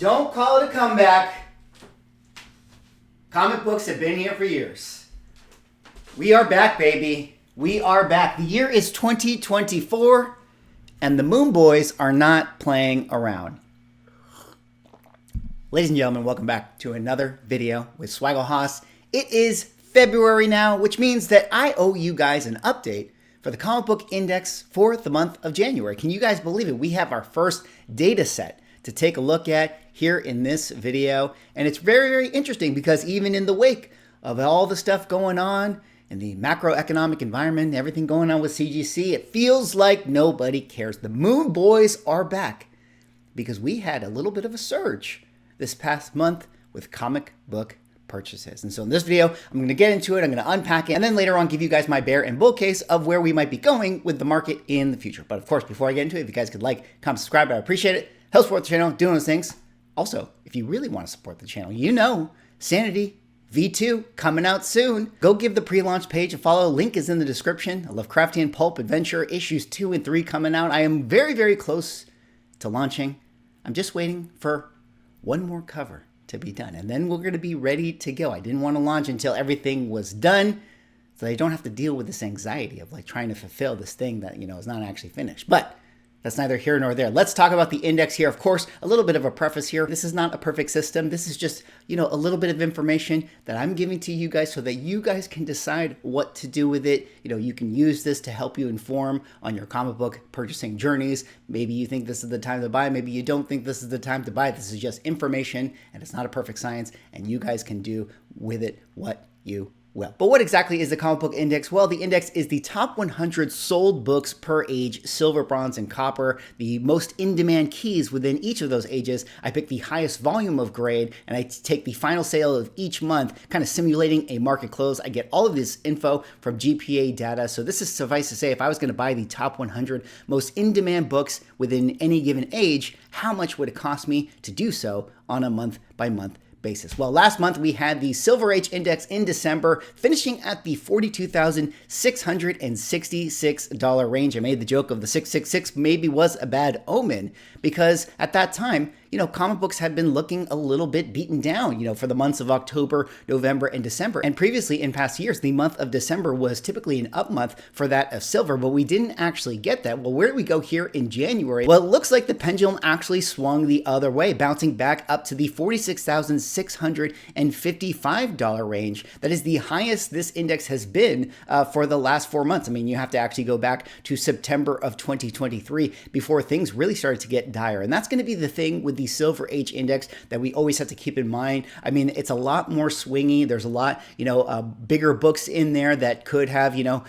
Don't call it a comeback. Comic books have been here for years. We are back, baby. We are back. The year is 2024, and the Moon Boys are not playing around. Ladies and gentlemen, welcome back to another video with Swaggle Haas. It is February now, which means that I owe you guys an update for the comic book index for the month of January. Can you guys believe it? We have our first data set to take a look at here in this video. And it's very, very interesting because even in the wake of all the stuff going on in the macroeconomic environment, everything going on with CGC, it feels like nobody cares. The Moon Boys are back because we had a little bit of a surge this past month with comic book purchases. And so in this video, I'm going to get into it, I'm going to unpack it, and then later on give you guys my bear and bull case of where we might be going with the market in the future. But of course, before I get into it, if you guys could like, comment, subscribe, I appreciate it. Help support the channel, doing those things. Also, if you really want to support the channel, you know, Sanity V2 coming out soon. Go give the pre-launch page a follow. Link is in the description. I love Crafty and Pulp Adventure issues 2 and 3 coming out. I am very, very close to launching. I'm just waiting for one more cover to be done, and then we're going to be ready to go. I didn't want to launch until everything was done, so I don't have to deal with this anxiety of like trying to fulfill this thing that, you know, is not actually finished. But that's neither here nor there. Let's talk about the index here. Of course, a little bit of a preface here. This is not a perfect system. This is just, you know, a little bit of information that I'm giving to you guys so that you guys can decide what to do with it. You know, you can use this to help you inform on your comic book purchasing journeys. Maybe you think this is the time to buy. Maybe you don't think this is the time to buy. This is just information and it's not a perfect science, and you guys can do with it what you will. But what exactly is the comic book index? Well, the index is the top 100 sold books per age, silver, bronze, and copper, the most in-demand keys within each of those ages. I pick the highest volume of grade, and I take the final sale of each month, kind of simulating a market close. I get all of this info from GPA data. So this is, suffice to say, if I was going to buy the top 100 most in-demand books within any given age, how much would it cost me to do so on a month-by-month basis? Well, last month we had the Silver Age Index in December, finishing at the $42,666 range. I made the joke of the 666 maybe was a bad omen because at that time, you know, comic books had been looking a little bit beaten down, you know, for the months of October, November, and December. And previously in past years, the month of December was typically an up month for that of silver, but we didn't actually get that. Well, where do we go here in January? Well, it looks like the pendulum actually swung the other way, bouncing back up to the $46,655 range. That is the highest this index has been for the last 4 months. I mean, you have to actually go back to September of 2023 before things really started to get dire. And that's going to be the thing with the Silver Age Index that we always have to keep in mind. I mean, it's a lot more swingy. There's a lot, you know, bigger books in there that could have, you know,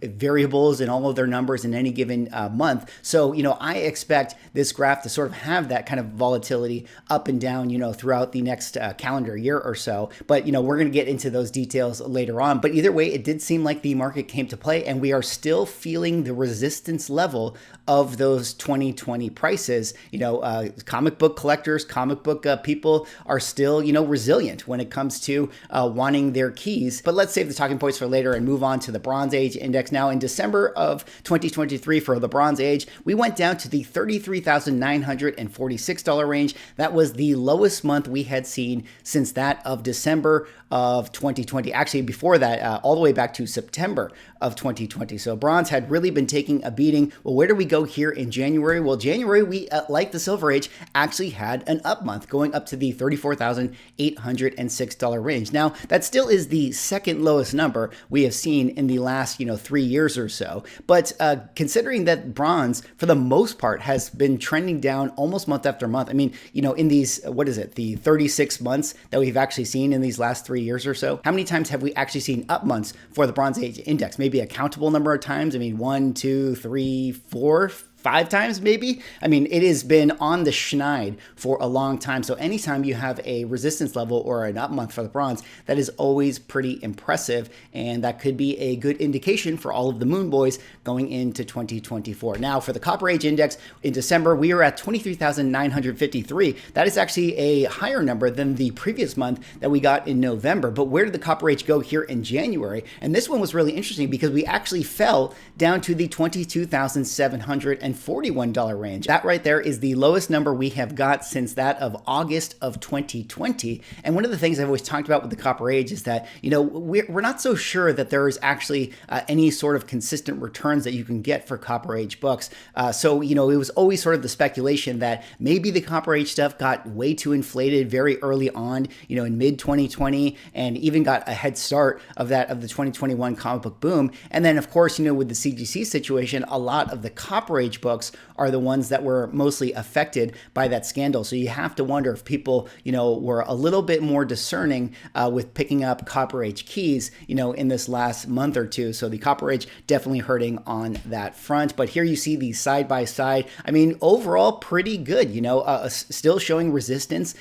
variables in all of their numbers in any given month. So, you know, I expect this graph to sort of have that kind of volatility up and down, you know, throughout the next calendar year or so. But, you know, we're going to get into those details later on. But either way, it did seem like the market came to play, and we are still feeling the resistance level of those 2020 prices. You know, comic book collectors, comic book people are still, you know, resilient when it comes to wanting their keys. But let's save the talking points for later and move on to the Bronze Age Index. Now, in December of 2023 for the Bronze Age, we went down to the $33,946 range. That was the lowest month we had seen since that of December of 2020. Actually, before that, all the way back to September of 2020. So bronze had really been taking a beating. Well, where do we go here in January? Well, January, we, like the Silver Age, actually had an up month going up to the $34,806 range. Now, that still is the second lowest number we have seen in the last, you know, 3 years or so. But considering that bronze, for the most part, has been trending down almost month after month. I mean, you know, in these, what is it, the 36 months that we've actually seen in these last 3 years or so, how many times have we actually seen up months for the Bronze Age Index? Maybe a countable number of times. I mean, 1, 2, 3, 4, 5 times maybe. I mean, it has been on the schneid for a long time. So anytime you have a resistance level or an up month for the bronze, that is always pretty impressive. And that could be a good indication for all of the Moon Boys going into 2024. Now for the Copper Age Index in December, we are at 23,953. That is actually a higher number than the previous month that we got in November. But where did the Copper Age go here in January? And this one was really interesting because we actually fell down to the 22,750 and $41 range. That right there is the lowest number we have got since that of August of 2020. And one of the things I've always talked about with the Copper Age is that, we're not so sure that there is actually any sort of consistent returns that you can get for Copper Age books. So it was always sort of the speculation that maybe the Copper Age stuff got way too inflated very early on, in mid 2020, and even got a head start of the 2021 comic book boom. And then, of course, with the CGC situation, a lot of the Copper Age books are the ones that were mostly affected by that scandal. So you have to wonder if people, were a little bit more discerning with picking up Copper Age keys, in this last month or two. So the Copper Age definitely hurting on that front. But here you see the side by side. I mean, overall, pretty good, still showing resistance,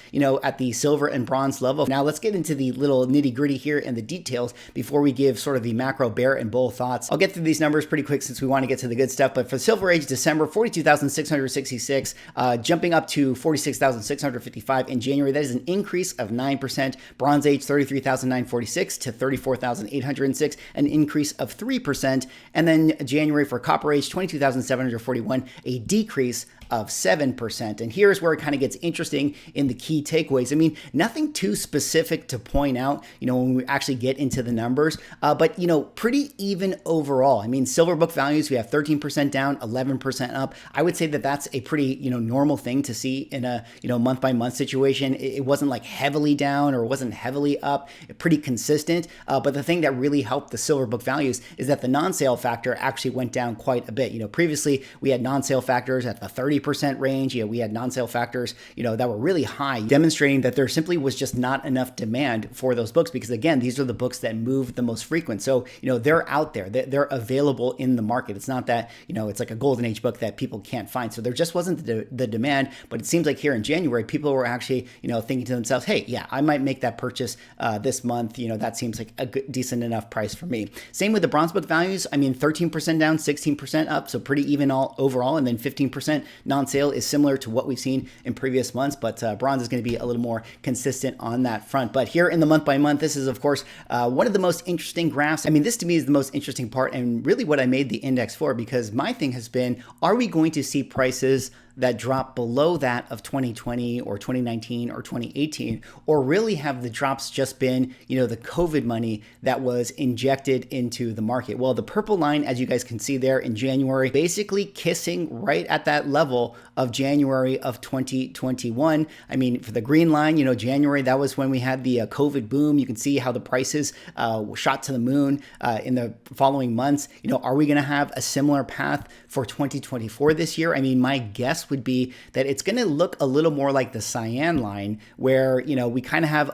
at the silver and bronze level. Now let's get into the little nitty gritty here and the details before we give sort of the macro bear and bull thoughts. I'll get through these numbers pretty quick since we want to get to the good stuff. But for Silver Age, December, 42,666, jumping up to 46,655 in January. That is an increase of 9%. Bronze Age, 33,946 to 34,806, an increase of 3%. And then January for Copper Age, 22,741, a decrease of 7%. And here's where it kind of gets interesting in the key takeaways. I mean, nothing too specific to point out, when we actually get into the numbers, but, pretty even overall. I mean, silver book values, we have 13% down, 11% up. I would say that that's a pretty, normal thing to see in a, month by month situation. It wasn't like heavily down or it wasn't heavily up, pretty consistent. But the thing that really helped the silver book values is that the non-sale factor actually went down quite a bit. Previously we had non-sale factors at the 30% range. We had non-sale factors, that were really high, demonstrating that there simply was just not enough demand for those books because, again, these are the books that move the most frequent. So, they're out there, they're available in the market. It's not that, it's like a golden age book that people can't find. So there just wasn't the demand, but it seems like here in January, people were actually, thinking to themselves, hey, yeah, I might make that purchase this month. That seems like a good, decent enough price for me. Same with the bronze book values. I mean, 13% down, 16% up. So pretty even all overall. And then 15% non-sale is similar to what we've seen in previous months, but bronze is going to be a little more consistent on that front. But here in the month by month, this is, of course, one of the most interesting graphs. I mean, this to me is the most interesting part and really what I made the index for, because my thing has been, are we going to see prices that drop below that of 2020 or 2019 or 2018, or really have the drops just been, the COVID money that was injected into the market? Well, the purple line, as you guys can see there in January, basically kissing right at that level of January of 2021. I mean, for the green line, January, that was when we had the COVID boom. You can see how the prices shot to the moon in the following months. Are we going to have a similar path for 2024 this year? I mean, my guess would be that it's going to look a little more like the cyan line, where we kind of have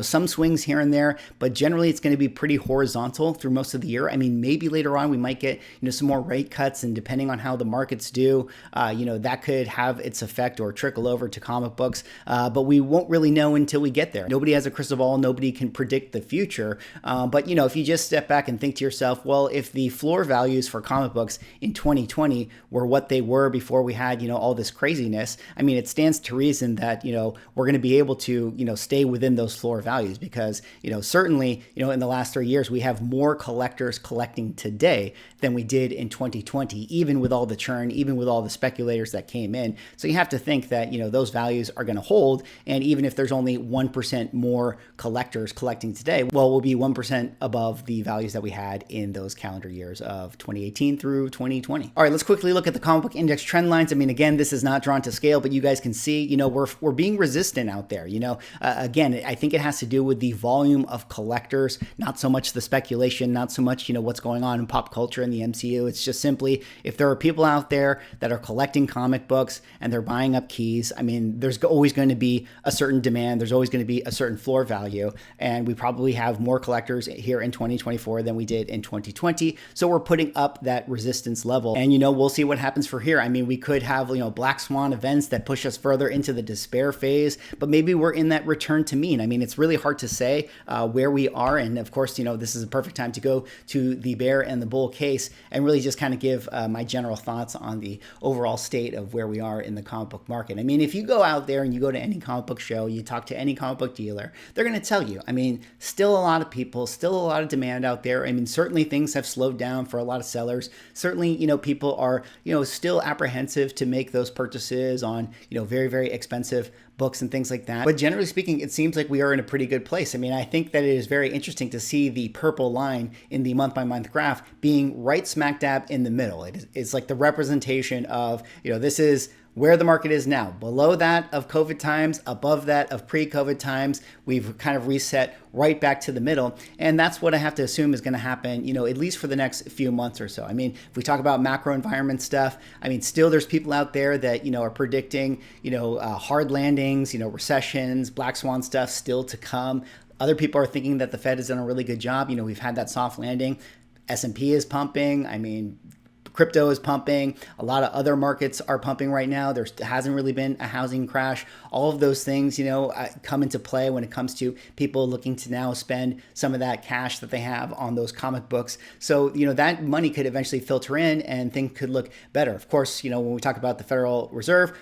some swings here and there, but generally it's going to be pretty horizontal through most of the year. I mean, maybe later on we might get some more rate cuts, and depending on how the markets do, that could have its effect or trickle over to comic books, but we won't really know until we get there. Nobody has a crystal ball, nobody can predict the future, but if you just step back and think to yourself, well, if the floor values for comic books in 2020 were what they were before we had all this craziness, I mean, it stands to reason that we're going to be able to stay within those floor values, because certainly in the last 3 years we have more collectors collecting today than we did in 2020, even with all the churn, even with all the speculators that came in. So you have to think that those values are going to hold, and even if there's only 1% more collectors collecting today, well, we'll be 1% above the values that we had in those calendar years of 2018 through 2020. All right, let's quickly look at the comic book index trend lines. I mean, again, this is not drawn to scale, but you guys can see, we're being resistant out there. Again, I think it has to do with the volume of collectors, not so much the speculation, not so much, what's going on in pop culture and the MCU. It's just simply, if there are people out there that are collecting comic books and they're buying up keys, I mean, there's always going to be a certain demand. There's always going to be a certain floor value. And we probably have more collectors here in 2024 than we did in 2020. So we're putting up that resistance level, and, we'll see what happens for here. I mean, we could have black swan events that push us further into the despair phase, but maybe we're in that return to mean. I mean, it's really hard to say where we are. And of course, this is a perfect time to go to the bear and the bull case and really just kind of give my general thoughts on the overall state of where we are in the comic book market. I mean, if you go out there and you go to any comic book show, you talk to any comic book dealer, they're going to tell you, I mean, still a lot of people, still a lot of demand out there. I mean, certainly things have slowed down for a lot of sellers. Certainly, people are, still apprehensive to make those purchases on, very, very expensive books and things like that. But generally speaking, it seems like we are in a pretty good place. I mean, I think that it is very interesting to see the purple line in the month-by-month graph being right smack dab in the middle. It's like the representation of, this is where the market is now. Below that of COVID times, above that of pre-COVID times, we've kind of reset right back to the middle. And that's what I have to assume is going to happen, at least for the next few months or so. I mean, if we talk about macro environment stuff, I mean, still there's people out there that, are predicting, hard landings, recessions, black swan stuff still to come. Other people are thinking that the Fed has done a really good job. We've had that soft landing. S&P is pumping. I mean, crypto is pumping. A lot of other markets are pumping right now. There hasn't really been a housing crash. All of those things, come into play when it comes to people looking to now spend some of that cash that they have on those comic books. So, that money could eventually filter in and things could look better. Of course, when we talk about the Federal Reserve,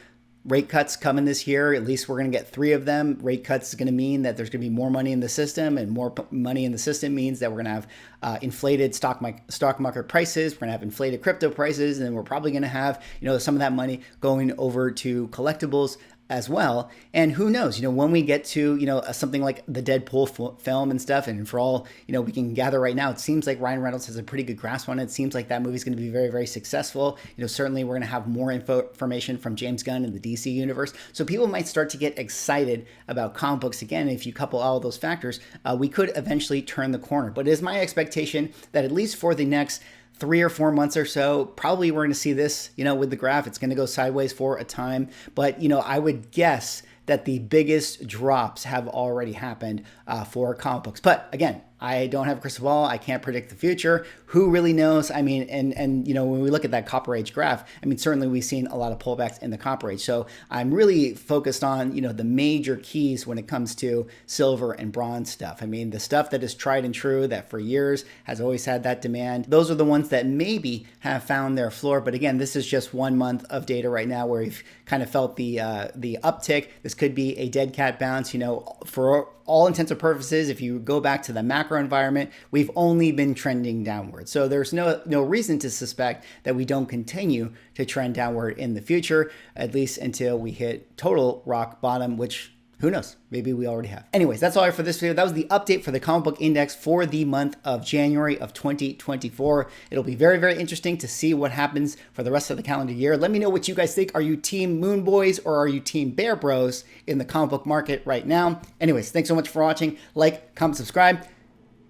rate cuts coming this year. At least we're going to get 3 of them. Rate cuts is going to mean that there's going to be more money in the system, and more money in the system means that we're going to have inflated stock market prices. We're going to have inflated crypto prices, and then we're probably going to have some of that money going over to collectibles as well. And who knows, when we get to, something like the Deadpool film and stuff, and for all, we can gather right now, it seems like Ryan Reynolds has a pretty good grasp on it. It seems like that movie's going to be very, very successful. Certainly we're going to have more information from James Gunn in the DC universe. So people might start to get excited about comic books again. If you couple all of those factors, we could eventually turn the corner. But it is my expectation that at least for the next 3 or 4 months or so, probably we're going to see this, with the graph. It's going to go sideways for a time. But, I would guess that the biggest drops have already happened for comic books. But again, I don't have a crystal ball. I can't predict the future. Who really knows? I mean, and when we look at that Copper Age graph, I mean, certainly we've seen a lot of pullbacks in the Copper Age. So I'm really focused on, the major keys when it comes to silver and bronze stuff. I mean, the stuff that is tried and true, that for years has always had that demand. Those are the ones that maybe have found their floor. But again, this is just 1 month of data right now where we've kind of felt the uptick. This could be a dead cat bounce, for all intents and purposes. If you go back to the macro environment, we've only been trending downward. So there's no reason to suspect that we don't continue to trend downward in the future, at least until we hit total rock bottom, which who knows? Maybe we already have. Anyways, that's all I have for this video. That was the update for the comic book index for the month of January of 2024. It'll be very, very interesting to see what happens for the rest of the calendar year. Let me know what you guys think. Are you Team Moon Boys or are you Team Bear Bros in the comic book market right now? Anyways, thanks so much for watching. Like, comment, subscribe.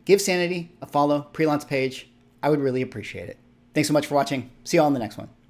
Give Sanity a follow, pre-launch page. I would really appreciate it. Thanks so much for watching. See you all in the next one.